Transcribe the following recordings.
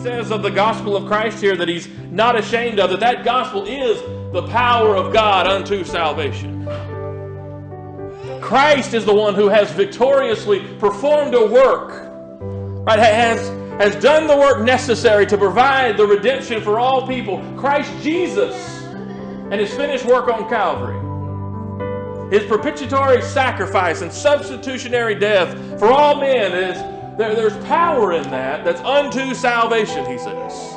says of the gospel of Christ here that he's not ashamed of, that gospel is the power of God unto salvation. Christ is the one who has victoriously performed a work, right? Has done the work necessary to provide the redemption for all people. Christ Jesus and his finished work on Calvary. His propitiatory sacrifice and substitutionary death for all men there's power in that's unto salvation, he says.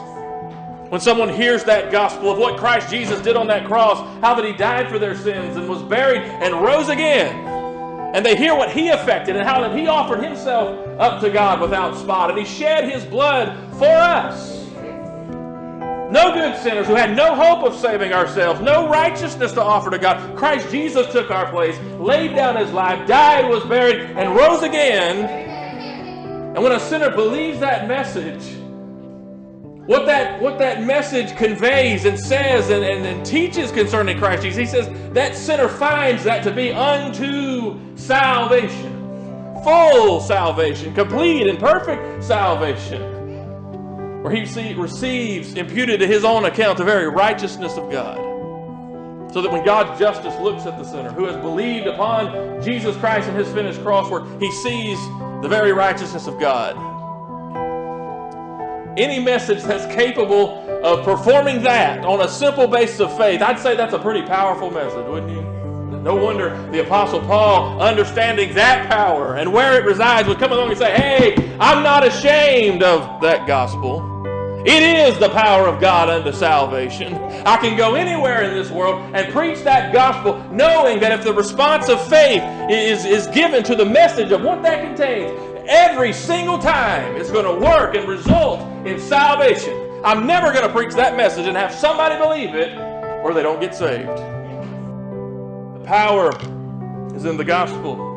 When someone hears that gospel of what Christ Jesus did on that cross, how that he died for their sins and was buried and rose again, and they hear what he effected and how that he offered himself up to God without spot, and he shed his blood for us. No good sinners who had no hope of saving ourselves, no righteousness to offer to God. Christ Jesus took our place, laid down his life, died, was buried, and rose again. And when a sinner believes that message, what that message conveys and says and teaches concerning Christ Jesus, he says that sinner finds that to be unto salvation. Full salvation, complete and perfect salvation. Where he receives, imputed to his own account, the very righteousness of God. So that when God's justice looks at the sinner who has believed upon Jesus Christ and his finished cross work, he sees the very righteousness of God. Any message that's capable of performing that on a simple basis of faith, I'd say that's a pretty powerful message, wouldn't you? No wonder the Apostle Paul, understanding that power and where it resides, would come along and say, hey, I'm not ashamed of that gospel. It is the power of God unto salvation. I can go anywhere in this world and preach that gospel, knowing that if the response of faith is given to the message of what that contains, every single time it's going to work and result in salvation. I'm never going to preach that message and have somebody believe it or they don't get saved. The power is in the gospel.